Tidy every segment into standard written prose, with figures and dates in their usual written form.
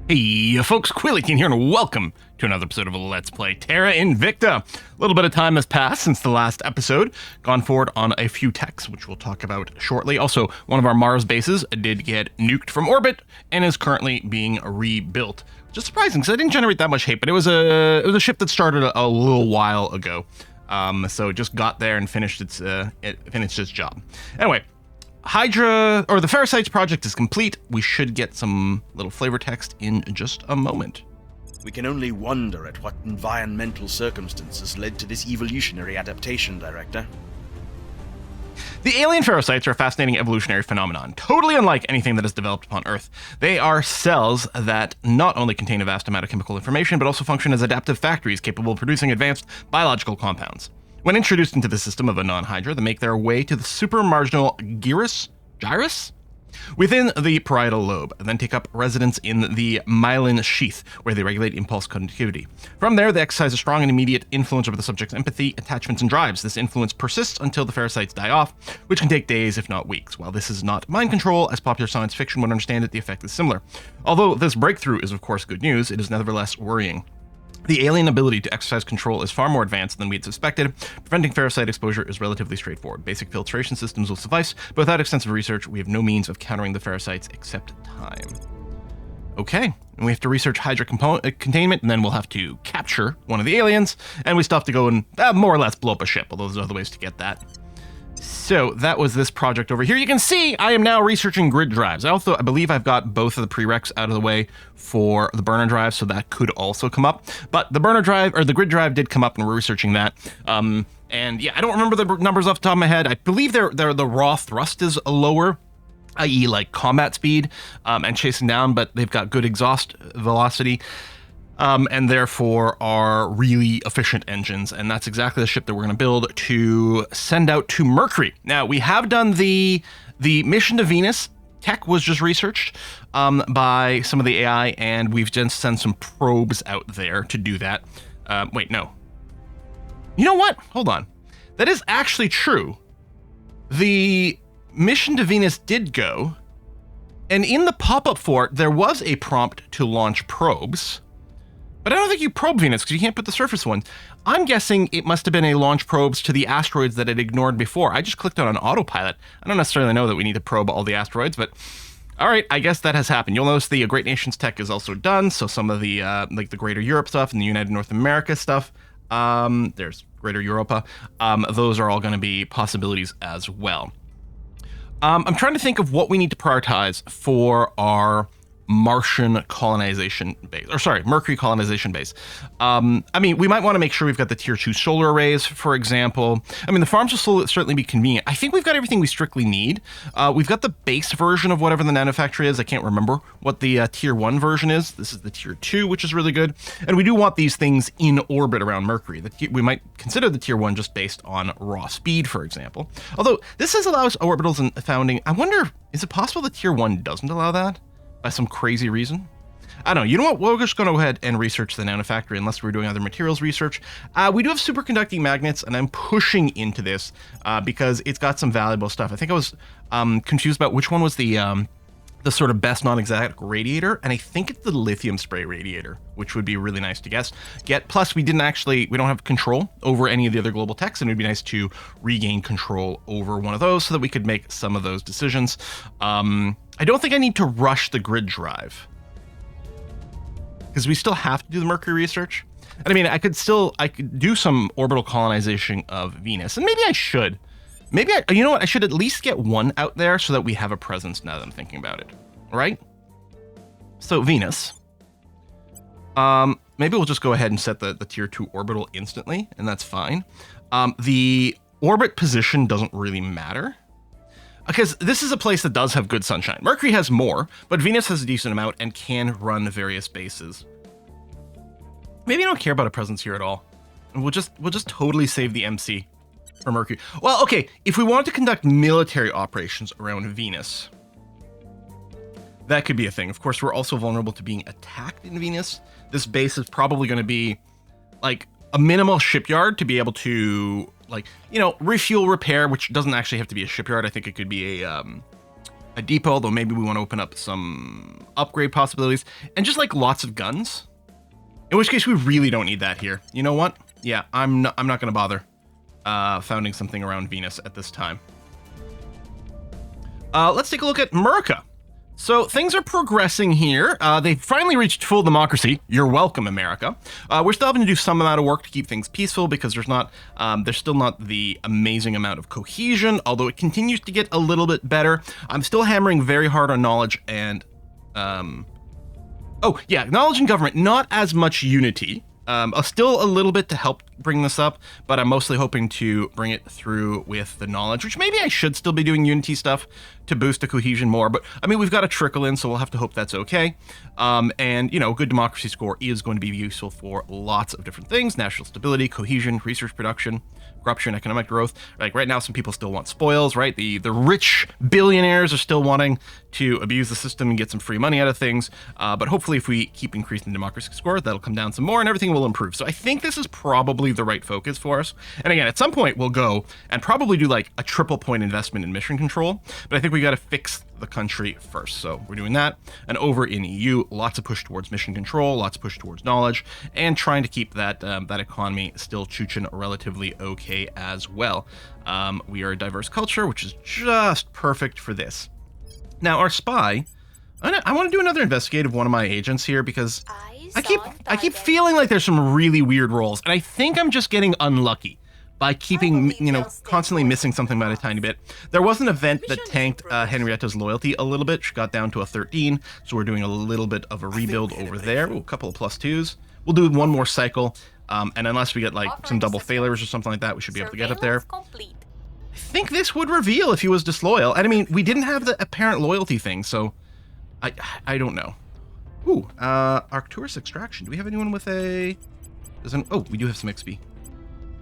Hey folks, Quillican here and welcome to another episode of Let's Play Terra Invicta. A little bit of time has passed since the last episode, gone forward on a few techs, which we'll talk about shortly. Also, one of our Mars bases did get nuked from orbit and is currently being rebuilt. Just surprising, because I didn't generate that much hate, but it was a ship that started a little while ago. So it just got there and finished its job. Anyway, Hydra, or the Ferricites project is complete. We should get some little flavor text in just a moment. We can only wonder at what environmental circumstances led to this evolutionary adaptation, Director. The alien Ferricites are a fascinating evolutionary phenomenon, totally unlike anything that is developed upon Earth. They are cells that not only contain a vast amount of chemical information, but also function as adaptive factories capable of producing advanced biological compounds. When introduced into the system of a non-Hydra, they make their way to the supramarginal gyrus within the parietal lobe, and then take up residence in the myelin sheath, where they regulate impulse conductivity. From there, they exercise a strong and immediate influence over the subject's empathy, attachments, and drives. This influence persists until the Ferricites die off, which can take days, if not weeks. While this is not mind control, as popular science fiction would understand it, the effect is similar. Although this breakthrough is of course good news, it is nevertheless worrying. The alien ability to exercise control is far more advanced than we had suspected. Preventing Ferricite exposure is relatively straightforward. Basic filtration systems will suffice, but without extensive research, we have no means of countering the Ferricites except time. Okay, and we have to research Hydra containment, and then we'll have to capture one of the aliens, and we still have to go and more or less blow up a ship, although there's other ways to get that. So that was this project over here. You can see I am now researching grid drives. I believe I've got both of the prereqs out of the way for the burner drive, so that could also come up. But the burner drive, or the grid drive, did come up, and we're researching that. And yeah, I don't remember the numbers off the top of my head. I believe the raw thrust is lower, i.e. like combat speed and chasing down, but they've got good exhaust velocity. And therefore are really efficient engines, and that's exactly the ship that we're going to build to send out to Mercury. Now, we have done the mission to Venus. Tech was just researched by some of the AI, and we've just sent some probes out there to do that. Wait, no. You know what? Hold on. That is actually true. The mission to Venus did go, and in the pop-up for it, there was a prompt to launch probes. But I don't think you probe Venus because you can't put the surface ones. I'm guessing it must have been a launch probes to the asteroids that it ignored before. I just clicked on autopilot. I don't necessarily know that we need to probe all the asteroids, but all right, I guess that has happened. You'll notice the Great Nations tech is also done. So some of the like the Greater Europe stuff and the United North America stuff, there's Greater Europa. Those are all going to be possibilities as well. I'm trying to think of what we need to prioritize for our Martian colonization base, or sorry, Mercury colonization base. I mean, we might want to make sure we've got the tier 2 solar arrays, for example. I mean, the farms will certainly be convenient. I think we've got everything we strictly need. We've got the base version of whatever the nanofactory is. I can't remember what the tier 1 version is. This is the tier 2, which is really good. And we do want these things in orbit around Mercury. We might consider the tier 1 just based on raw speed, for example. Although this allows orbitals and founding. I wonder, is it possible that tier 1 doesn't allow that? By some crazy reason? I don't know. You know what? We're just going to go ahead and research the nanofactory unless we're doing other materials research. We do have superconducting magnets, and I'm pushing into this because it's got some valuable stuff. I think I was confused about which one was the sort of best non-exact radiator, and I think it's the lithium spray radiator, which would be really nice to get. Plus, we don't have control over any of the other global techs, and it'd be nice to regain control over one of those so that we could make some of those decisions. I don't think I need to rush the grid drive because we still have to do the Mercury research. And I mean, I could do some orbital colonization of Venus, and maybe I should. You know what? I should at least get one out there so that we have a presence now that I'm thinking about it. All right? So Venus. Maybe we'll just go ahead and set the tier 2 orbital instantly, and that's fine. The orbit position doesn't really matter, because this is a place that does have good sunshine. Mercury has more, but Venus has a decent amount and can run various bases. Maybe I don't care about a presence here at all. We'll just totally save the MC for Mercury. Well, okay, if we wanted to conduct military operations around Venus, that could be a thing. Of course, we're also vulnerable to being attacked in Venus. This base is probably going to be like a minimal shipyard to be able to, like, you know, refuel, repair, which doesn't actually have to be a shipyard. I think it could be a a depot, though maybe we want to open up some upgrade possibilities, and just like lots of guns. In which case we really don't need that here. You know what? Yeah, I'm not going to bother founding something around Venus at this time. Let's take a look at America. So things are progressing here. They've finally reached full democracy. You're welcome, America. We're still having to do some amount of work to keep things peaceful because there's still not the amazing amount of cohesion, although it continues to get a little bit better. I'm still hammering very hard on knowledge and, oh yeah, knowledge and government, not as much unity. Still a little bit to help bring this up, but I'm mostly hoping to bring it through with the knowledge, which maybe I should still be doing unity stuff to boost the cohesion more, but I mean, we've got a trickle in, so we'll have to hope that's okay. And, you know, good democracy score is going to be useful for lots of different things: national stability, cohesion, research production, corruption, economic growth. Like right now, some people still want spoils, right? The rich billionaires are still wanting to abuse the system and get some free money out of things. But hopefully if we keep increasing the democracy score, that'll come down some more and everything will improve. So I think this is probably the right focus for us. And again, at some point we'll go and probably do like a triple point investment in mission control. But I think we got to fix the country first. So we're doing that. And over in EU, lots of push towards mission control, lots of push towards knowledge, and trying to keep that that economy still chuchin' relatively okay as well. We are a diverse culture, which is just perfect for this. Now, our spy, I want to do another investigative of one of my agents here because I keep feeling like there's some really weird rolls, and I think I'm just getting unlucky by keeping, you know, constantly missing something by a tiny bit. There was an event that tanked Henrietta's loyalty a little bit. She got down to a 13, so we're doing a little bit of a rebuild over there. Ooh, a couple of +2s. We'll do one more cycle, and unless we get like some double failures or something like that, we should be able to get up there. I think this would reveal if he was disloyal. And I mean, we didn't have the apparent loyalty thing, so I don't know. Ooh, Arcturus extraction. Do we have anyone with a... Oh, we do have some XP.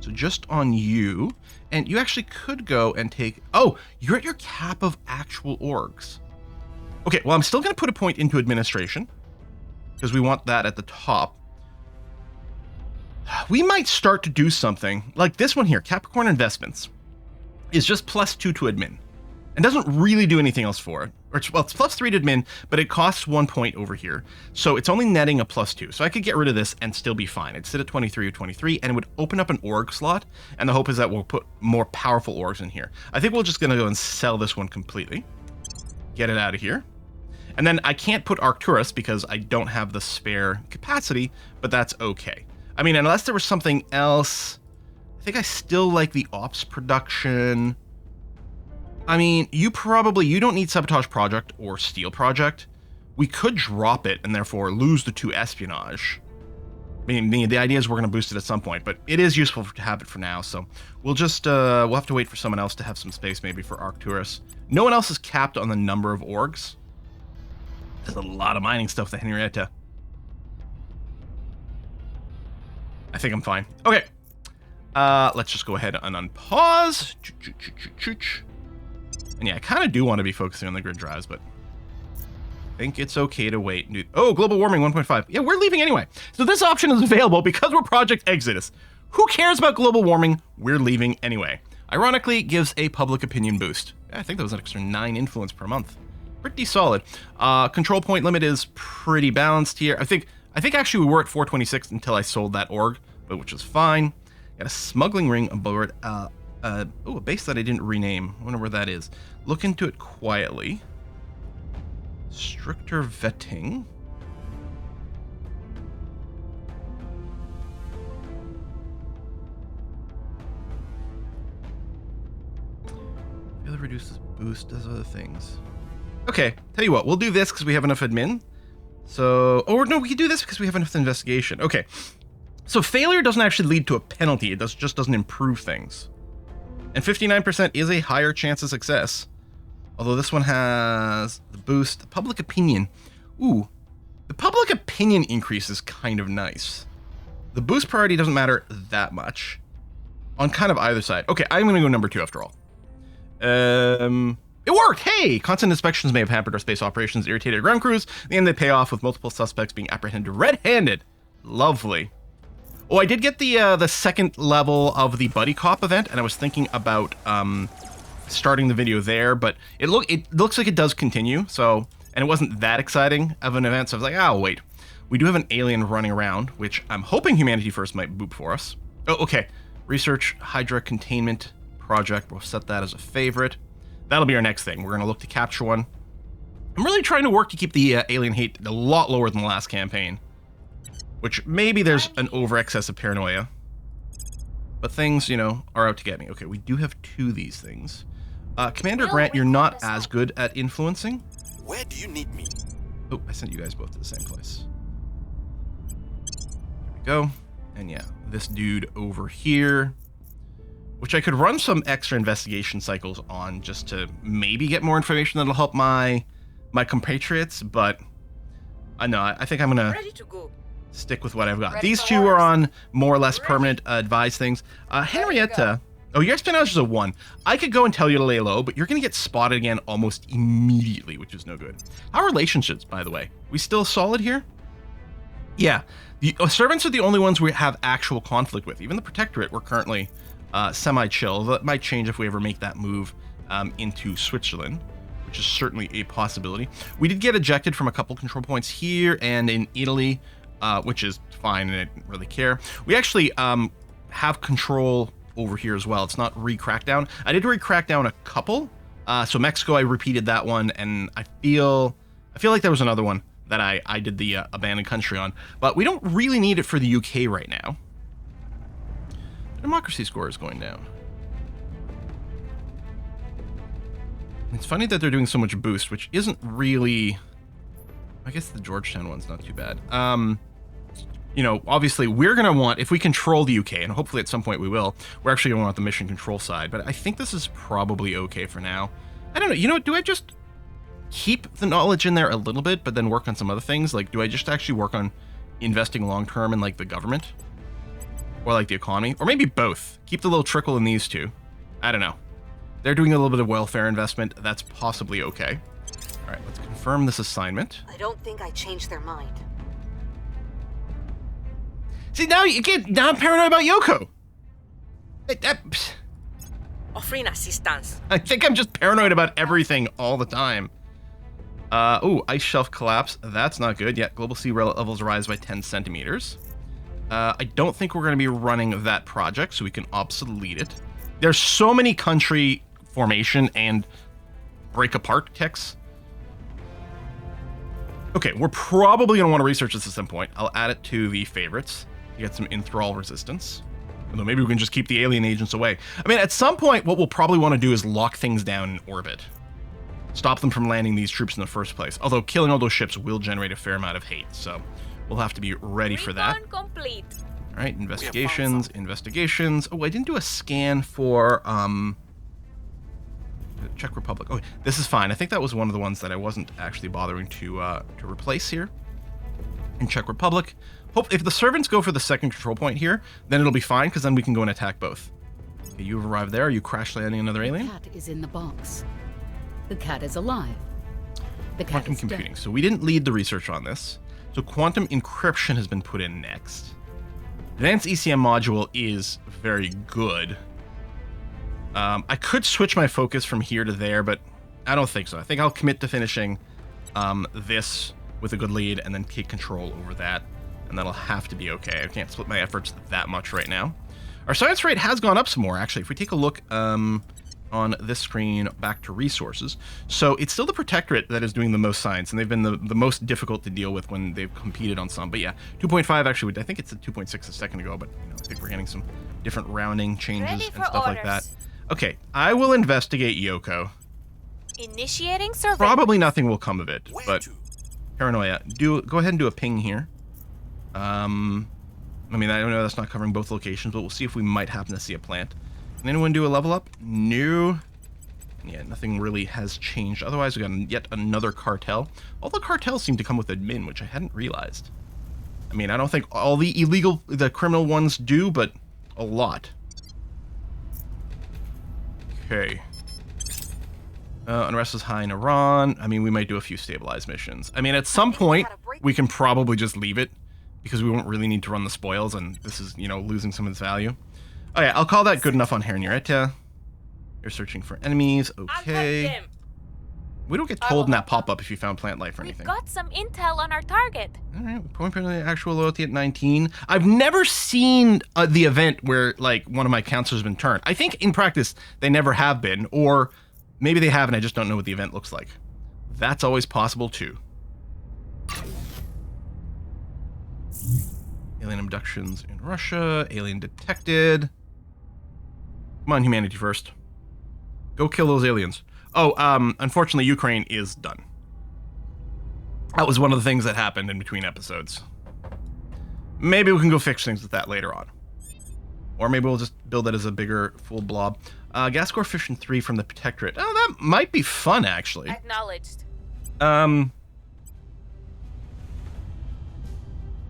So just on you, and you actually could go and take... Oh, you're at your cap of actual orgs. Okay, well, I'm still going to put a point into administration because we want that at the top. We might start to do something like this one here, Capricorn Investments, is just +2 to admin and doesn't really do anything else for it. Or it's, well, it's +3 to admin, but it costs 1 point over here. So it's only netting a +2. So I could get rid of this and still be fine. It'd sit at 23 or 23, and it would open up an org slot. And the hope is that we'll put more powerful orgs in here. I think we're just going to go and sell this one completely. Get it out of here. And then I can't put Arcturus because I don't have the spare capacity, but that's okay. I mean, unless there was something else, I think I still like the ops production. I mean, you don't need Sabotage Project or Steel Project. We could drop it and therefore lose the 2 Espionage. I mean, the idea is we're going to boost it at some point, but it is useful to have it for now. So we'll just, we'll have to wait for someone else to have some space maybe for Arcturus. No one else is capped on the number of orgs. There's a lot of mining stuff to Henrietta. I think I'm fine. Okay. Let's just go ahead and unpause. And yeah, I kind of do want to be focusing on the grid drives, but I think it's okay to wait. Oh, global warming 1.5. Yeah, we're leaving anyway. So this option is available because we're Project Exodus. Who cares about global warming? We're leaving anyway. Ironically, gives a public opinion boost. I think that was an extra 9 influence per month. Pretty solid. Control point limit is pretty balanced here. I think actually we were at 426 until I sold that org, but which is fine. Got a smuggling ring aboard. Oh, a base that I didn't rename. I wonder where that is. Look into it quietly. Stricter vetting. Really reduces boost, does other things. Okay, tell you what, we'll do this because we have enough admin. So, or no, we can do this because we have enough investigation. Okay, so failure doesn't actually lead to a penalty. It just doesn't improve things. And 59% is a higher chance of success. Although this one has the boost, the public opinion. Ooh, the public opinion increase is kind of nice. The boost priority doesn't matter that much on kind of either side. Okay, I'm going to go number 2 after all. It worked! Hey! Constant inspections may have hampered our space operations, irritated ground crews. In the end, they pay off with multiple suspects being apprehended red-handed. Lovely. Oh, I did get the second level of the Buddy Cop event, and I was thinking about starting the video there, but it looks like it does continue. So, and it wasn't that exciting of an event. So I was like, oh wait, we do have an alien running around, which I'm hoping Humanity First might boop for us. Oh, okay. Research Hydra containment project. We'll set that as a favorite. That'll be our next thing. We're gonna look to capture one. I'm really trying to work to keep the alien hate a lot lower than the last campaign, which maybe there's an over excess of paranoia. But things, you know, are out to get me. Okay, we do have 2 of these things. Commander Grant, you're not as good at influencing. Where do you need me? Oh, I sent you guys both to the same place. There we go. And yeah, this dude over here, which I could run some extra investigation cycles on just to maybe get more information that'll help my compatriots, but I know, I think I'm gonna Ready to go. stick with what I've got. Ready These for 2 are orders. on more or less permanent advised things. Henrietta, oh, your espionage is a 1. I could go and tell you to lay low, but you're gonna get spotted again almost immediately, which is no good. How are relationships, by the way? We still solid here? Yeah, the servants are the only ones we have actual conflict with. Even the protectorate, we're currently semi-chill. That might change if we ever make that move into Switzerland, which is certainly a possibility. We did get ejected from a couple control points here and in Italy, which is fine, and I didn't really care. We actually have control over here as well. It's not re-crackdown. I did re-crackdown a couple. So Mexico, I repeated that one, and I feel like there was another one that I did the abandoned country on, but we don't really need it for the UK right now. The democracy score is going down. It's funny that they're doing so much boost, which isn't really... I guess the Georgetown one's not too bad. You know, obviously we're going to want, if we control the UK, and hopefully at some point we will, we're actually going to want the mission control side, but I think this is probably okay for now. I don't know, you know what, do I just keep the knowledge in there a little bit, but then work on some other things? Like, do I just actually work on investing long-term in, like, the government? Or, like, the economy? Or maybe both. Keep the little trickle in these 2. I don't know. They're doing a little bit of welfare investment. That's possibly okay. All right, let's confirm this assignment. I don't think I changed their mind. See, now I'm paranoid about Yoko. Offering assistance. I think I'm just paranoid about everything all the time. Oh, ice shelf collapse. That's not good. Yeah, global sea levels rise by 10 centimeters. I don't think we're going to be running that project, so we can obsolete it. There's so many country formation and break apart ticks. Okay, we're probably going to want to research this at some point. I'll add it to the favorites to get some enthrall resistance. Although maybe we can just keep the alien agents away. I mean, at some point, what we'll probably want to do is lock things down in orbit. Stop them from landing these troops in the first place. Although killing all those ships will generate a fair amount of hate, so we'll have to be ready for that. Recon complete. All right, investigations. Oh, I didn't do a scan for Czech Republic. Oh, this is fine. I think that was one of the ones that I wasn't actually bothering to replace here. In Czech Republic. Hope if the servants go for the second control point here, then it'll be fine, because then we can go and attack both. Okay, you've arrived there. Are you crash landing another alien? The cat is in the box. The cat is alive. The cat Quantum is computing. dead. So we didn't lead the research on this. So quantum encryption has been put in next. Advanced ECM module is very good. I could switch my focus from here to there, but I don't think so. I think I'll commit to finishing this with a good lead and then take control over that. And that'll have to be okay. I can't split my efforts that much right now. Our science rate has gone up some more, actually. If we take a look on this screen back to resources. So it's still the Protectorate that is doing the most science, and they've been the most difficult to deal with when they've competed on some. But yeah, 2.5 actually, I think it's at 2.6 a second ago, but you know, I think we're getting some different rounding changes Ready and for stuff like that. orders. Okay, I will investigate Yoko. Initiating surveillance. Probably nothing will come of it, Where but to? paranoia. Go ahead and do a ping here. I mean, I don't know, that's not covering both locations, but we'll see if we might happen to see a plant. Can anyone do a level up? No. Yeah, nothing really has changed. Otherwise, we got yet another cartel. All the cartels seem to come with admin, which I hadn't realized. I mean, I don't think all the criminal ones do, but a lot. Okay. Unrest is high in Iran. I mean, we might do a few stabilized missions. I mean, at some point, we can probably just leave it, because we won't really need to run the spoils, and this is, you know, losing some of its value. Oh yeah, I'll call that good enough on Hernioretta. You're searching for enemies. I'll help Okay. them. We don't get told in that pop-up if you found plant life or We've anything. got some intel on our target. All right, point per actual loyalty at 19. I've never seen the event where like one of my counselors has been turned. I think in practice they never have been, or maybe they have and I just don't know what the event looks like. That's always possible too. Alien abductions in Russia. Alien detected. Come on, humanity first. Go kill those aliens. Oh, unfortunately, Ukraine is done. That was one of the things that happened in between episodes. Maybe we can go fix things with that later on. Or maybe we'll just build it as a bigger, full blob. Gas core fission 3 from the Protectorate. Oh, that might be fun, actually. Acknowledged.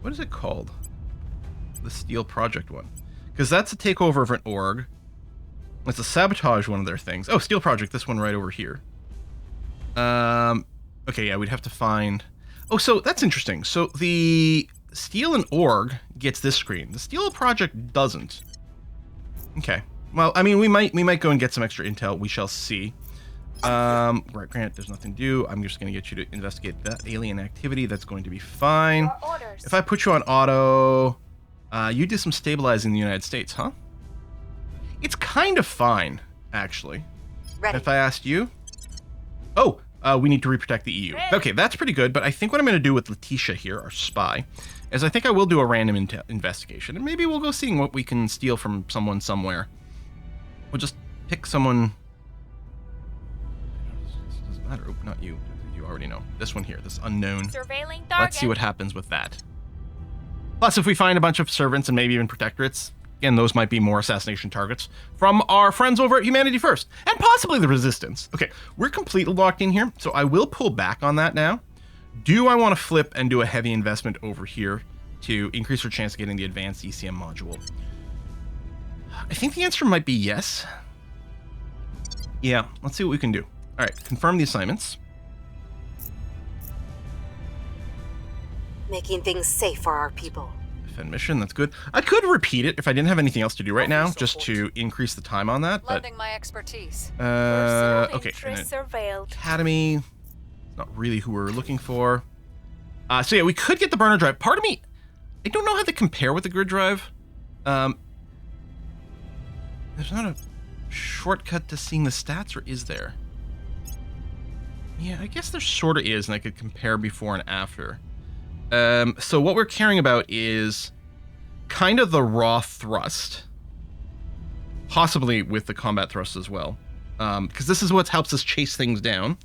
What is it called? The Steel Project one. Because that's a takeover of an org. It's a sabotage one of their things. Oh, Steel Project, this one right over here. Okay, yeah, we'd have to find... Oh, so that's interesting. So the Steel and Org gets this screen. The Steel Project doesn't. Okay. Well, I mean, we might go and get some extra intel. We shall see. Right, Grant, there's nothing to do. I'm just going to get you to investigate that alien activity. That's going to be fine. Your orders. If I put you on auto... you did some stabilizing in the United States, huh? It's kind of fine, actually. Ready. If I asked you... Oh, we need to reprotect the EU. Ready. Okay, that's pretty good, but I think what I'm going to do with Letitia here, our spy, is I think I will do a random investigation, and maybe we'll go seeing what we can steal from someone somewhere. We'll just pick someone... This doesn't matter. Oh, not you. You already know. This one here, this unknown. Surveilling target. Let's see what happens with that. Plus, if we find a bunch of servants and maybe even protectorates, again, those might be more assassination targets from our friends over at Humanity First, and possibly the Resistance. Okay, we're completely locked in here, so I will pull back on that now. Do I want to flip and do a heavy investment over here to increase our chance of getting the advanced ECM module? I think the answer might be yes. Yeah, let's see what we can do. All right, confirm the assignments. Making things safe for our people. Defend mission, that's good. I could repeat it if I didn't have anything else to do right now, just to increase the time on that, but... Lending my expertise. Okay. Surveilled. Academy. It's not really who we're looking for. So yeah, we could get the burner drive. Part of me, I don't know how they compare with the grid drive. There's not a shortcut to seeing the stats, or is there? Yeah, I guess there sort of is, and I could compare before and after. So what we're caring about is kind of the raw thrust, possibly with the combat thrust as well, because this is what helps us chase things down,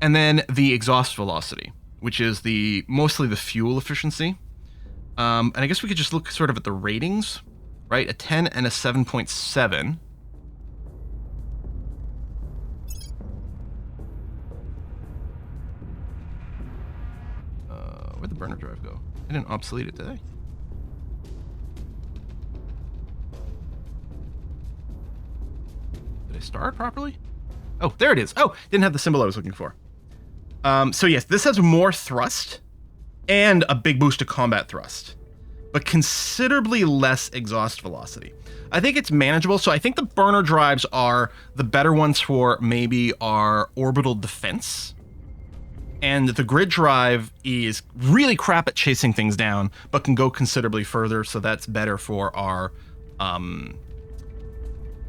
and then the exhaust velocity, which is mostly the fuel efficiency. And I guess we could just look sort of at the ratings, right? A 10 and a 7.7. Where'd the burner drive go? I didn't obsolete it, did I? Did I start properly? Oh, there it is. Oh, didn't have the symbol I was looking for. So yes, this has more thrust and a big boost to combat thrust, but considerably less exhaust velocity. I think it's manageable. So I think the burner drives are the better ones for maybe our orbital defense. And the grid drive is really crap at chasing things down, but can go considerably further. So that's better for our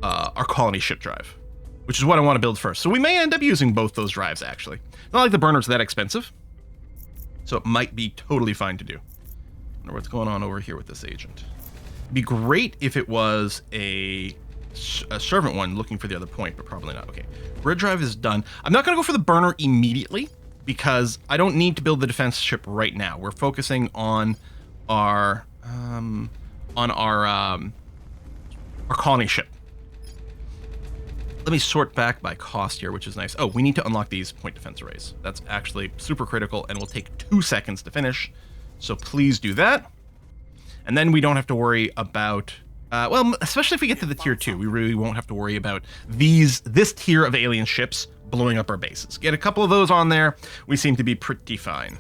colony ship drive, which is what I want to build first. So we may end up using both those drives, actually. Not like the burner's that expensive, so it might be totally fine to do. I wonder what's going on over here with this agent. It'd be great if it was a servant one looking for the other point, but probably not. Okay, grid drive is done. I'm not going to go for the burner immediately, because I don't need to build the defense ship right now. We're focusing on our colony ship. Let me sort back by cost here, which is nice. Oh, we need to unlock these point defense arrays. That's actually super critical and will take 2 seconds to finish. So please do that. And then we don't have to worry about, well, especially if we get to the tier 2, we really won't have to worry about this tier of alien ships blowing up our bases. Get a couple of those on there, we seem to be pretty fine.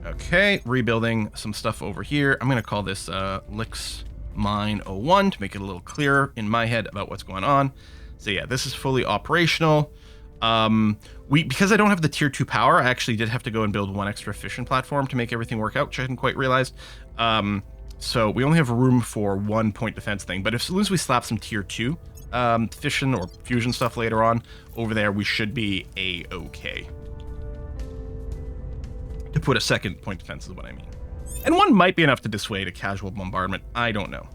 Okay, rebuilding some stuff over here. I'm going to call this mine 01 to make it a little clearer in my head about what's going on. So yeah, this is fully operational. Because I don't have the tier 2 power, I actually did have to go and build one extra fission platform to make everything work out, which I hadn't quite realized. So we only have room for 1 point defense thing, but as soon as we slap some tier 2 fission or fusion stuff later on over there, we should be a-okay. To put a second point defense is what I mean. And one might be enough to dissuade a casual bombardment. I don't know.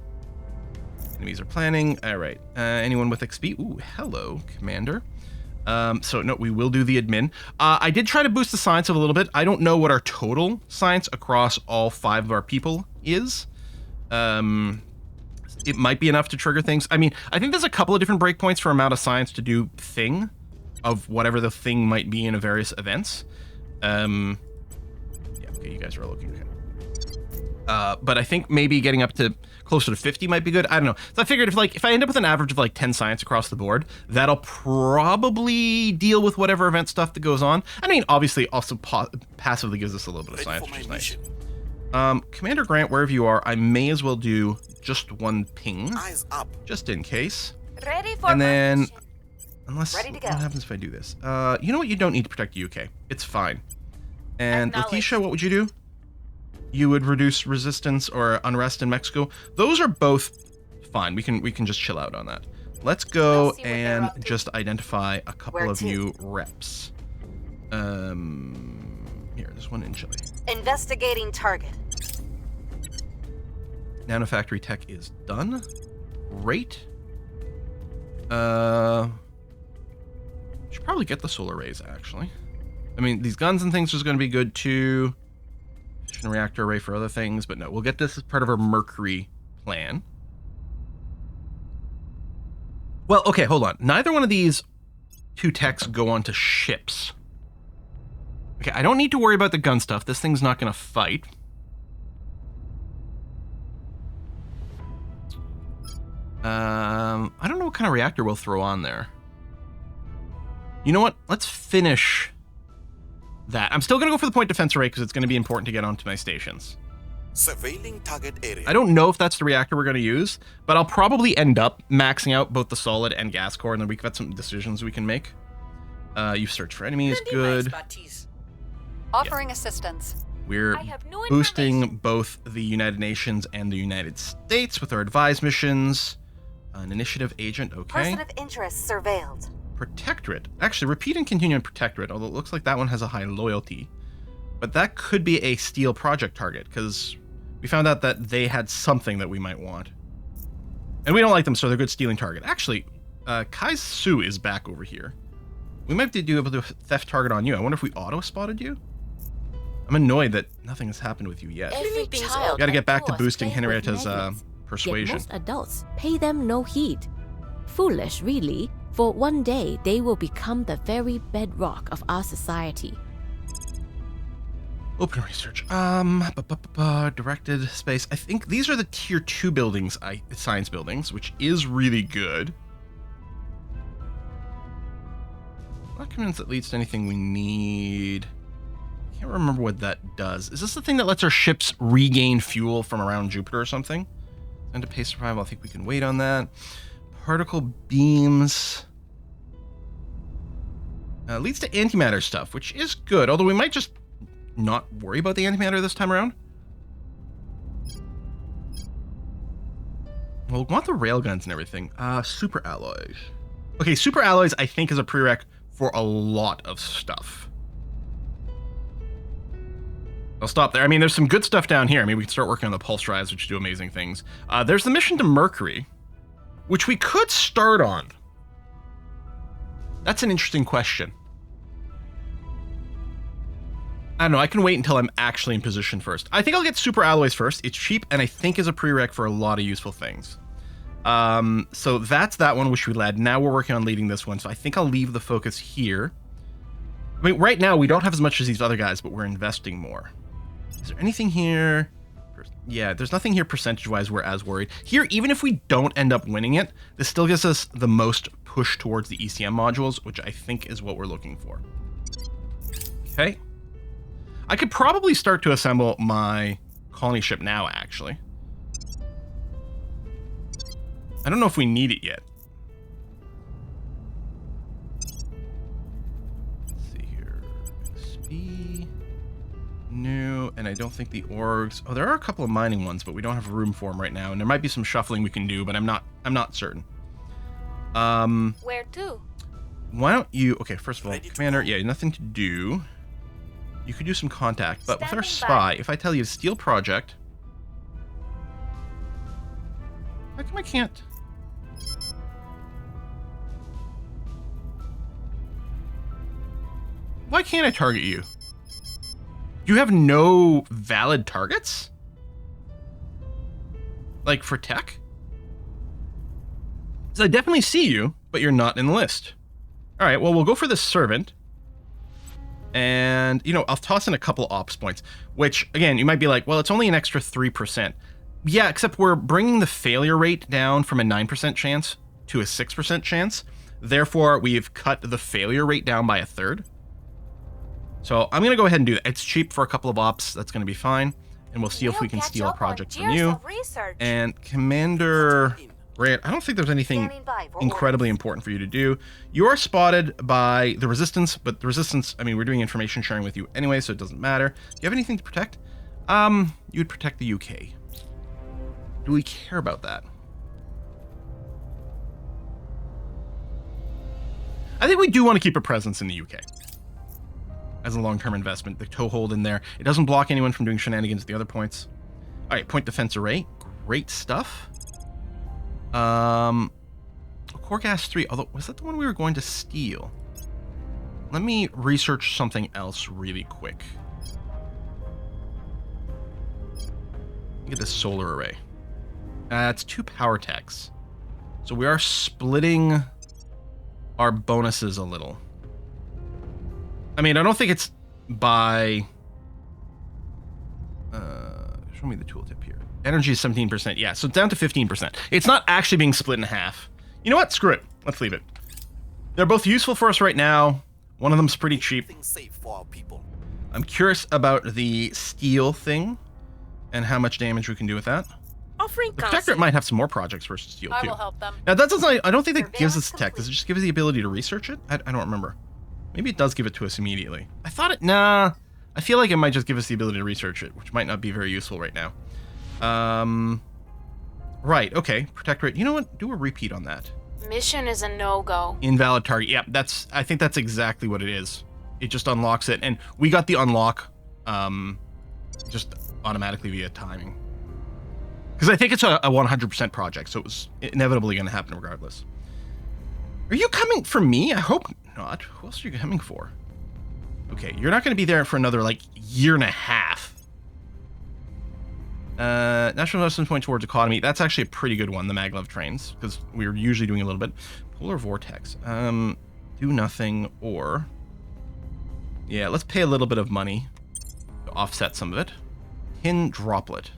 Enemies are planning. All right. Anyone with XP? Ooh, hello, Commander. So no, we will do the admin. I did try to boost the science of a little bit. I don't know what our total science across all 5 of our people is. It might be enough to trigger things. I mean, I think there's a couple of different breakpoints for amount of science to do thing of whatever the thing might be in a various events. Yeah, okay, you guys are all looking okay. But I think maybe getting up to closer to 50 might be good. I don't know. So I figured if I end up with an average of like 10 science across the board, that'll probably deal with whatever event stuff that goes on. I mean, obviously also passively gives us a little bit of science, which is nice. Commander Grant, wherever you are, I may as well do just one ping. Eyes up. Just in case. Ready for And then, mission. unless, Ready to go. what happens if I do this? You know what? You don't need to protect the UK. It's fine. And Letitia, what would you do? You would reduce resistance or unrest in Mexico. Those are both fine. We can just chill out on that. Let's go We'll see what they're and up to. just identify a couple Where of to? new reps. Here, there's one in Chile. Investigating target. Nanofactory tech is done. Great. Should probably get the solar rays, actually. I mean, these guns and things are going to be good too. Fission reactor array for other things, but no, we'll get this as part of our Mercury plan. Well, okay, hold on. Neither one of these 2 techs go onto ships. Okay, I don't need to worry about the gun stuff. This thing's not going to fight. I don't know what kind of reactor we'll throw on there. You know what? Let's finish that. I'm still going to go for the point defense array because it's going to be important to get onto my stations. Surveilling target area. I don't know if that's the reactor we're going to use, but I'll probably end up maxing out both the solid and gas core, and then we've got some decisions we can make. You search for enemies, good. Offering assistance. We're I have no boosting information. both the United Nations and the United States with our advised missions. An initiative agent, okay. Person of interest surveilled. Protectorate. Actually, repeat and continue in Protectorate, although it looks like that one has a high loyalty. But that could be a Steel project target, because we found out that they had something that we might want. And we don't like them, so they're a good stealing target. Actually, Kai Su is back over here. We might be able to do a theft target on you. I wonder if we auto-spotted you? I'm annoyed that nothing has happened with you yet. Every We child gotta get and back to force boosting play with Henrietta's magnets. persuasion. Yet most adults pay them no heed. Foolish, really, for one day they will become the very bedrock of our society. Open research. Directed space. I think these are the tier 2 buildings, science buildings, which is really good. Not convinced that leads to anything we need. Can't remember what that does. Is this the thing that lets our ships regain fuel from around Jupiter or something? And to pace survival, I think we can wait on that. Particle beams. Leads to antimatter stuff, which is good, although we might just not worry about the antimatter this time around. We'll want the railguns and everything. Super alloys. Okay, super alloys I think is a prereq for a lot of stuff. I'll stop there. I mean, there's some good stuff down here. I mean, we can start working on the pulse drives, which do amazing things. There's the mission to Mercury, which we could start on. That's an interesting question. I don't know. I can wait until I'm actually in position first. I think I'll get super alloys first. It's cheap, and I think is a prereq for a lot of useful things. So that's that one, which we led. Now we're working on leading this one, so I think I'll leave the focus here. I mean, right now we don't have as much as these other guys, but we're investing more. Is there anything here? Yeah, there's nothing here percentage-wise we're as worried. Here, even if we don't end up winning it, this still gives us the most push towards the ECM modules, which I think is what we're looking for. Okay. I could probably start to assemble my colony ship now, actually. I don't know if we need it yet. Let's see here. XP. New, and I don't think the orgs. Oh, there are a couple of mining ones, but we don't have room for them right now. And there might be some shuffling we can do, but I'm not certain. Where to? Why don't you? Okay, first of all, Commander. Yeah, nothing to do. You could do some contact, but with our spy, if I tell you to steal project, how come I can't? Why can't I target you? You have no valid targets? Like for tech? So I definitely see you, but you're not in the list. All right, well, we'll go for this servant. And, you know, I'll toss in a couple ops points, which, again, you might be like, well, it's only an extra 3%. Yeah, except we're bringing the failure rate down from a 9% chance to a 6% chance. Therefore, we've cut the failure rate down by a third. So I'm going to go ahead and do that. It's cheap for a couple of ops. That's going to be fine. And we'll see if we can steal a project from you. And Commander Ray, I don't think there's anything incredibly important for you to do. You are spotted by the Resistance, but the Resistance, I mean, we're doing information sharing with you anyway, so it doesn't matter. Do you have anything to protect? You would protect the UK. Do we care about that? I think we do want to keep a presence in the UK as a long-term investment. The toehold in there. It doesn't block anyone from doing shenanigans at the other points. All right, point defense array. Great stuff. Core gas 3. Although, was that the one we were going to steal? Let me research something else really quick. Look at this solar array. It's 2 power techs. So we are splitting our bonuses a little. I mean, I don't think it's by... show me the tooltip here. Energy is 17%. Yeah, so down to 15%. It's not actually being split in half. You know what? Screw it. Let's leave it. They're both useful for us right now. One of them's pretty cheap. Safe for our people. I'm curious about the steel thing and how much damage we can do with that. Offering The Protectorate might have some more projects versus steel, I too. will help them. Now, that doesn't... I don't think that gives us tech. Does it just give us the ability to research it? I don't remember. Maybe it does give it to us immediately. I thought it... Nah. I feel like it might just give us the ability to research it, which might not be very useful right now. Right, okay. Protectorate. You know what? Do a repeat on that. Mission is a no-go. Invalid target. Yeah, that's... I think that's exactly what it is. It just unlocks it. And we got the unlock just automatically via timing. Because I think it's a 100% project, so it was inevitably going to happen regardless. Are you coming for me? I hope not. Who else are you coming for? Okay, you're not going to be there for another, like, year and a half. National Investment Point towards economy. That's actually a pretty good one, the maglev trains, because we were usually doing a little bit. Polar vortex. Do nothing, or... Yeah, let's pay a little bit of money to offset some of it. Tin droplet.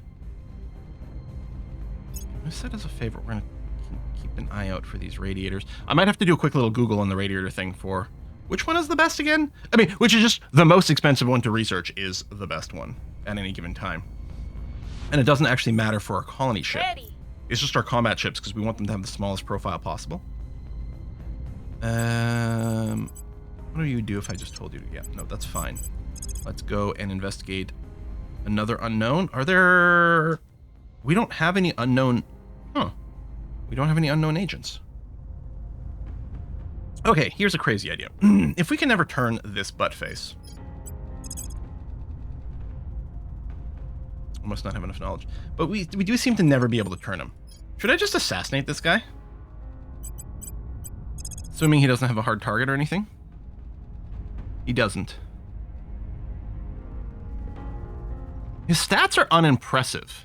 I said as a favor, we're going to keep an eye out for these radiators. I might have to do a quick little Google on the radiator thing for... Which one is the best again? I mean, which is just the most expensive one to research is the best one at any given time. And it doesn't actually matter for our colony ship. Ready. It's just our combat ships because we want them to have the smallest profile possible. What do you do if I just told you to? Yeah, no, that's fine. Let's go and investigate another unknown. Are there... We don't have any unknown... Huh. We don't have any unknown agents. Okay, here's a crazy idea. If we can never turn this butt face... I must not have enough knowledge. But we do seem to never be able to turn him. Should I just assassinate this guy? Assuming he doesn't have a hard target or anything? He doesn't. His stats are unimpressive.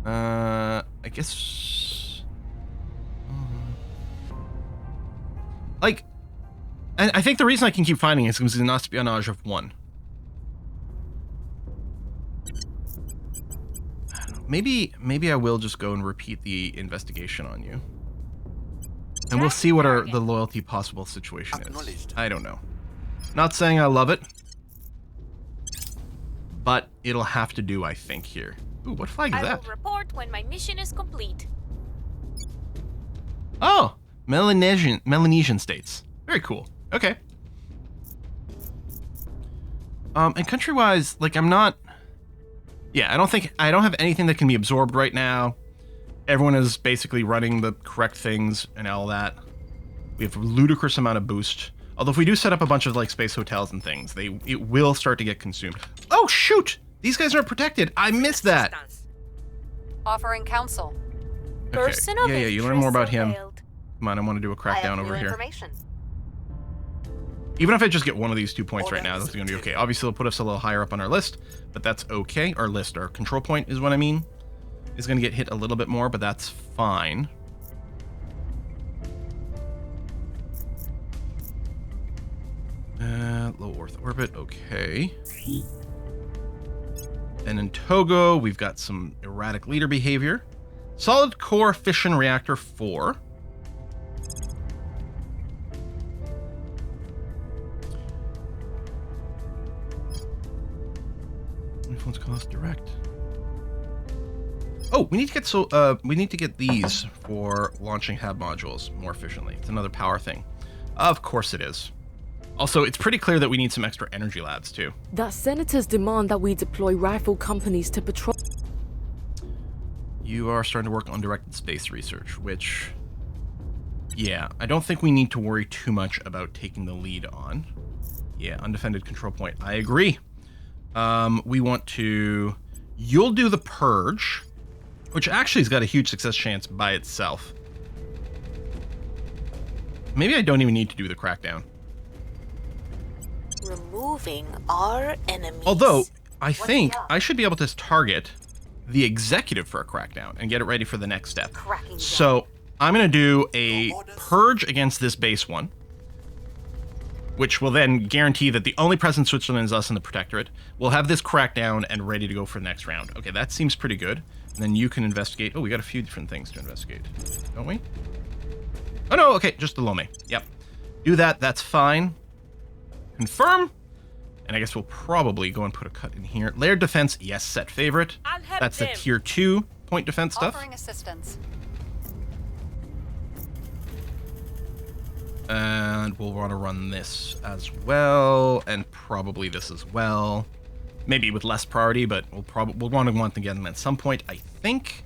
I guess... Like... And I think the reason I can keep finding it is because he's an espionage of 1. I don't know. Maybe I will just go and repeat the investigation on you. And we'll see what the loyalty possible situation is. I don't know. Not saying I love it. But it'll have to do, I think, here. Ooh, what flag is that? I will report when my mission is complete. Oh, Melanesian states. Very cool. Okay. And country-wise, like, I'm not... Yeah, I don't have anything that can be absorbed right now. Everyone is basically running the correct things and all that. We have a ludicrous amount of boost. Although if we do set up a bunch of, like, space hotels and things, it will start to get consumed. Oh, shoot! These guys aren't protected. I missed that. Offering counsel. Okay. Yeah, you learn more about him. Come on, I want to do a I have crackdown new over here. information. Even if I just get one of these 2 points right now, that's going to be okay. Obviously, it'll put us a little higher up on our list, but that's okay. Our list, our control point is what I mean. Is going to get hit a little bit more, but that's fine. Low Earth orbit, okay. Then in Togo, we've got some erratic leader behavior. Solid core fission reactor 4. Influence cost direct. Oh, we need to get these for launching hab modules more efficiently. It's another power thing. Of course it is. Also, it's pretty clear that we need some extra energy labs too. That senators demand that we deploy rifle companies to patrol. You are starting to work on directed space research, which, yeah, I don't think we need to worry too much about taking the lead on. Yeah, undefended control point. I agree. We want to... You'll do the purge, which actually has got a huge success chance by itself. Maybe I don't even need to do the crackdown. Removing our enemies. Although, I think I should be able to target the executive for a crackdown and get it ready for the next step. So, I'm going to do a purge against this base one, which will then guarantee that the only present in Switzerland is us and the Protectorate. We'll have this crackdown and ready to go for the next round. Okay, that seems pretty good. And then you can investigate. Oh, we got a few different things to investigate, don't we? Oh, no, okay, just the Lome. Yep. Do that, that's fine. Confirm. And I guess we'll probably go and put a cut in here. Layered defense, yes, set favorite. That's the tier 2 point defense stuff. Offering assistance. And we'll want to run this as well, and probably this as well. Maybe with less priority, but we'll want to get them at some point, I think.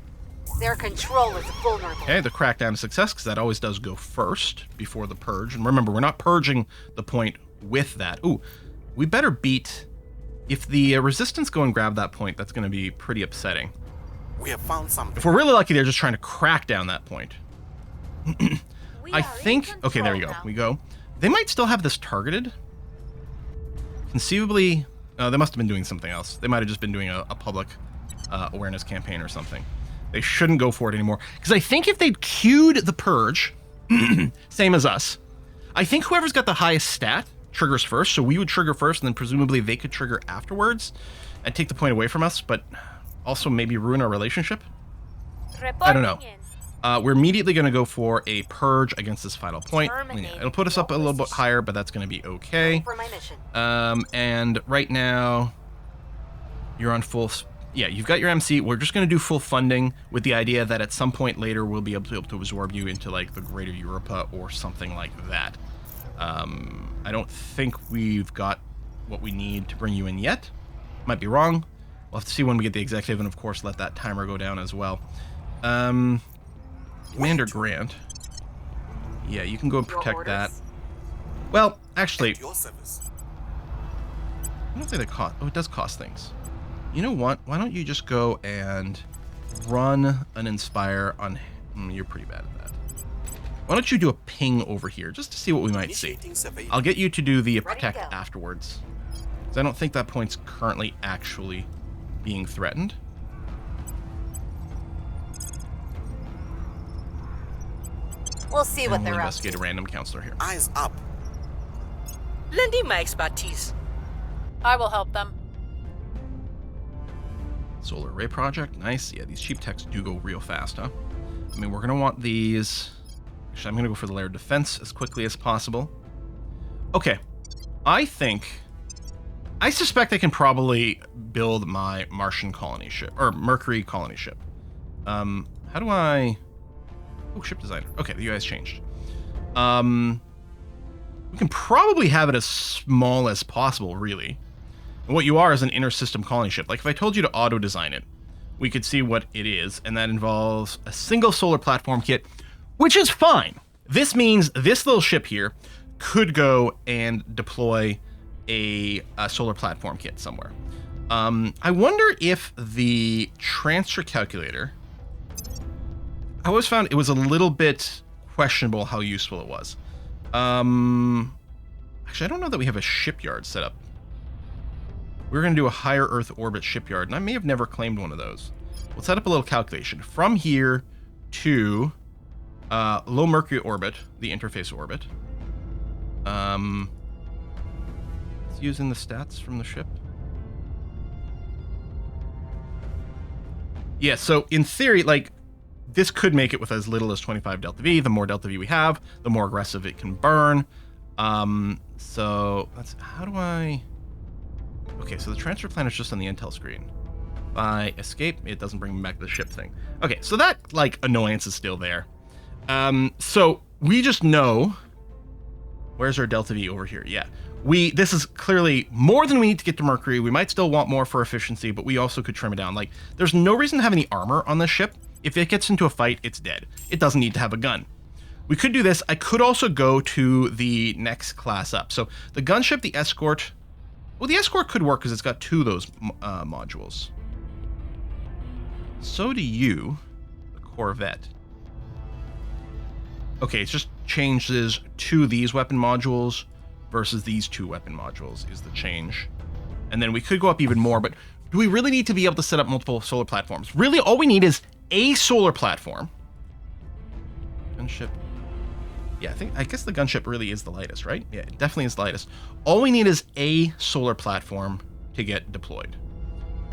Their control is vulnerable. Okay, the crackdown is success, because that always does go first before the purge. And remember, we're not purging the point with that. Ooh, we better beat... If the resistance go and grab that point, that's going to be pretty upsetting. We have found something. If we're really lucky, they're just trying to crack down that point. I think... Okay, there we go. We go. They might still have this targeted. Conceivably... they must have been doing something else. They might have just been doing a public awareness campaign or something. They shouldn't go for it anymore. Because I think if they'd queued the purge, same as us, I think whoever's got the highest stat triggers first. So we would trigger first, and then presumably they could trigger afterwards and take the point away from us, but also maybe ruin our relationship. I don't know. We're immediately going to go for a purge against this final point. Yeah, it'll put us up a little bit higher, but that's going to be okay. For my mission. And right now, you're on full... Yeah, you've got your MC. We're just going to do full funding with the idea that at some point later, we'll be able to absorb you into, like, the Greater Europa or something like that. I don't think we've got what we need to bring you in yet. Might be wrong. We'll have to see when we get the executive, and of course, let that timer go down as well. Commander Grant. Yeah, you can go and protect that. Well, actually, Your service. I don't think that cost... Oh, it does cost things. You know what? Why don't you just go and run an Inspire on... you're pretty bad at that. Why don't you do a ping over here, just to see what we might see. Initiating surveillance. I'll get you to do the protect to go. afterwards. Because I don't think that point's currently actually being threatened. We'll see what And they're we'll up investigate to. a random counselor here. Eyes up. Lending my expertise. I will help them. Solar array project, nice. Yeah, these cheap techs do go real fast, huh? I mean, we're gonna want these. Actually, I'm gonna go for the layered defense as quickly as possible. Okay, I suspect I can probably build my Martian colony ship, or Mercury colony ship. How do I... Oh, ship designer. Okay, the UI has changed. We can probably have it as small as possible, really. And what you are is an inter-system colony ship. Like, if I told you to auto-design it, we could see what it is, and that involves a single solar platform kit, which is fine. This means this little ship here could go and deploy a solar platform kit somewhere. I wonder if the transfer calculator... I always found it was a little bit questionable how useful it was. Actually, I don't know that we have a shipyard set up. We're going to do a higher Earth orbit shipyard, and I may have never claimed one of those. We'll set up a little calculation. From here to low Mercury orbit, the interface orbit. It's using the stats from the ship. Yeah, so in theory, like, this could make it with as little as 25 delta V. The more delta V we have, the more aggressive it can burn. So let's, how do I... Okay, so the transfer plan is just on the intel screen. If I escape, it doesn't bring me back to the ship thing. Okay, so that, like, annoyance is still there. So we just know... Where's our delta V over here? Yeah. This is clearly more than we need to get to Mercury. We might still want more for efficiency, but we also could trim it down. Like, there's no reason to have any armor on this ship. If it gets into a fight, it's dead. It doesn't need to have a gun. We could do this. I could also go to the next class up. So the gunship, the escort... Well, the escort could work because it's got 2 of those modules. So do you, the corvette. Okay, it just changes to these weapon modules versus these 2 weapon modules is the change. And then we could go up even more, but do we really need to be able to set up multiple solar platforms? Really, all we need is a solar platform. Gunship. Yeah, I guess the gunship really is the lightest, right? Yeah, it definitely is the lightest. All we need is a solar platform to get deployed.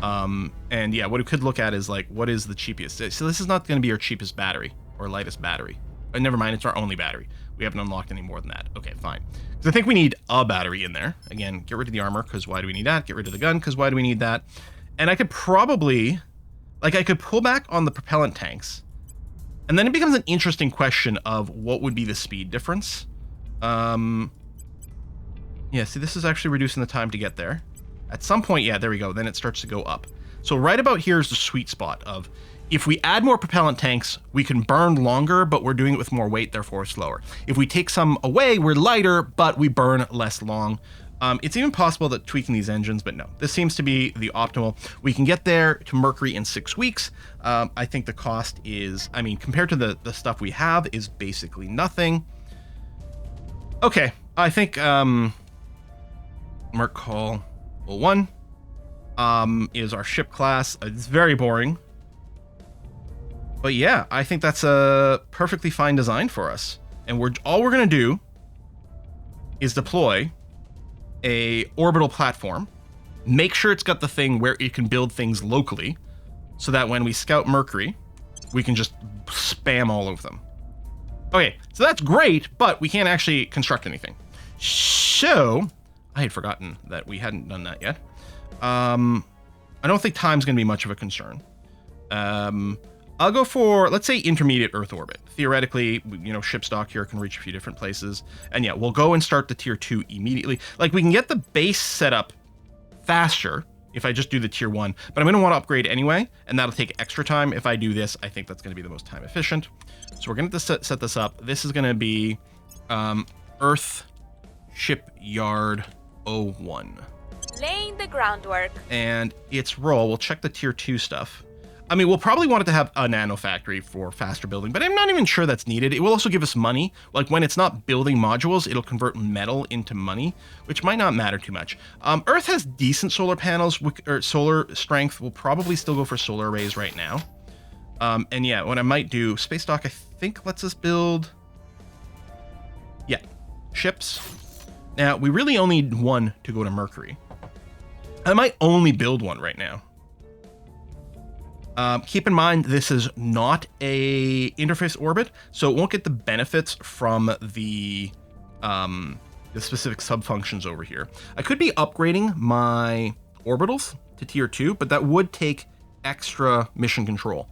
And yeah, what we could look at is like, what is the cheapest? So this is not going to be our cheapest battery or lightest battery. Never mind, it's our only battery. We haven't unlocked any more than that. Okay, fine. Because I think we need a battery in there. Again, get rid of the armor, because why do we need that? Get rid of the gun, because why do we need that? And I could probably... Like, I could pull back on the propellant tanks. And then it becomes an interesting question of what would be the speed difference. Yeah, see, this is actually reducing the time to get there. At some point, yeah, there we go. Then it starts to go up. So right about here is the sweet spot of... If we add more propellant tanks, we can burn longer, but we're doing it with more weight, therefore slower. If we take some away, we're lighter, but we burn less long. It's even possible that tweaking these engines, but no, this seems to be the optimal. We can get there to Mercury in 6 weeks. I think the cost is, I mean, compared to the stuff we have, is basically nothing. Okay, I think Merc Call 01 is our ship class. It's very boring. But yeah, I think that's a perfectly fine design for us. And all we're going to do is deploy a orbital platform, make sure it's got the thing where it can build things locally, so that when we scout Mercury, we can just spam all over them. Okay, so that's great, but we can't actually construct anything. So, I had forgotten that we hadn't done that yet. I don't think time's going to be much of a concern. I'll go for, let's say, intermediate Earth orbit. Theoretically, you know, ship stock here can reach a few different places. And yeah, we'll go and start the tier 2 immediately. Like, we can get the base set up faster if I just do the tier 1, but I'm going to want to upgrade anyway, and that'll take extra time. If I do this, I think that's going to be the most time efficient. So we're going to set this up. This is going to be Earth Shipyard 01. Laying the groundwork. And its role, we'll check the tier 2 stuff. I mean, we'll probably want it to have a nano factory for faster building, but I'm not even sure that's needed. It will also give us money. Like, when it's not building modules, it'll convert metal into money, which might not matter too much. Earth has decent solar panels, or solar strength. We'll probably still go for solar arrays right now. And yeah, what I might do, Space Dock, I think lets us build... Yeah, ships. Now, we really only need one to go to Mercury. I might only build one right now. Keep in mind, this is not a interface orbit, so it won't get the benefits from the specific sub-functions over here. I could be upgrading my orbitals to tier 2, but that would take extra mission control.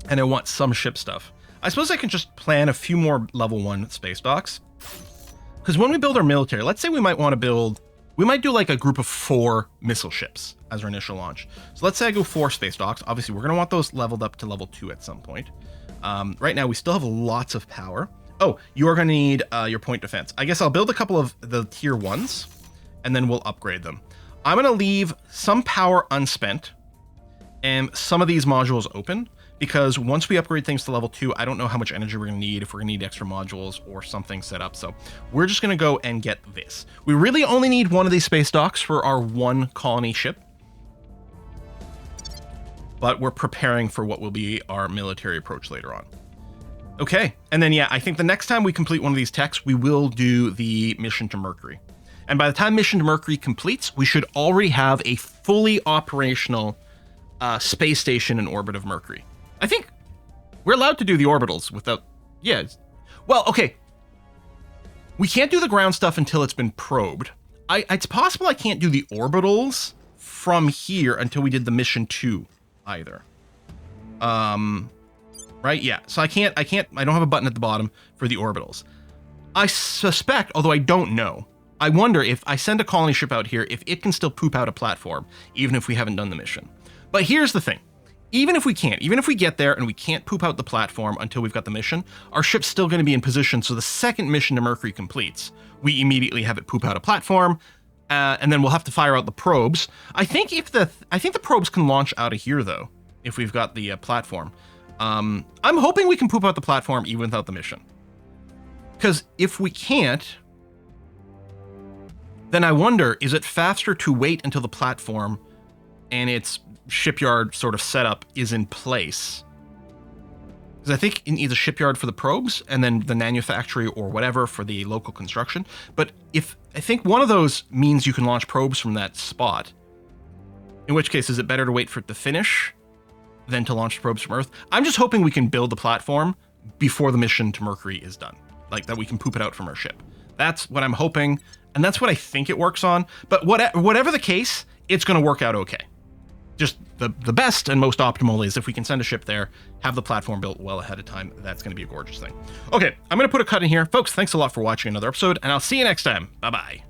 And I want some ship stuff. I suppose I can just plan a few more level 1 space docks. Because when we build our military, let's say we might want to build, we might do like a group of 4 missile ships as our initial launch. So let's say I go 4 space docks. Obviously, we're going to want those leveled up to level 2 at some point. Right now, we still have lots of power. Oh, you are going to need your point defense. I guess I'll build a couple of the tier 1s, and then we'll upgrade them. I'm going to leave some power unspent and some of these modules open, because once we upgrade things to level 2, I don't know how much energy we're going to need, if we're going to need extra modules or something set up. So we're just going to go and get this. We really only need 1 of these space docks for our 1 colony ship. But we're preparing for what will be our military approach later on. Okay, and then yeah, I think the next time we complete one of these techs, we will do the mission to Mercury. And by the time mission to Mercury completes, we should already have a fully operational space station in orbit of Mercury. I think we're allowed to do the orbitals without, yeah. Well, okay. We can't do the ground stuff until it's been probed. It's possible I can't do the orbitals from here until we did the mission 2 either. Right? Yeah. So I don't have a button at the bottom for the orbitals. I suspect, although I don't know, I wonder if I send a colony ship out here, if it can still poop out a platform, even if we haven't done the mission. But here's the thing. Even if we get there and we can't poop out the platform until we've got the mission, our ship's still going to be in position, so the second mission to Mercury completes, we immediately have it poop out a platform, and then we'll have to fire out the probes. I think the probes can launch out of here, though, if we've got the platform. I'm hoping we can poop out the platform even without the mission. Because if we can't, then I wonder, is it faster to wait until the platform and its shipyard sort of setup is in place? Because I think it needs a shipyard for the probes and then the manufactory or whatever for the local construction. But I think one of those means you can launch probes from that spot, in which case, is it better to wait for it to finish than to launch probes from Earth? I'm just hoping we can build the platform before the mission to Mercury is done, like that we can poop it out from our ship. That's what I'm hoping, and that's what I think it works on. But whatever the case, it's going to work out okay. Just the best and most optimal is if we can send a ship there, have the platform built well ahead of time. That's going to be a gorgeous thing. Okay, I'm going to put a cut in here. Folks, thanks a lot for watching another episode, and I'll see you next time. Bye-bye.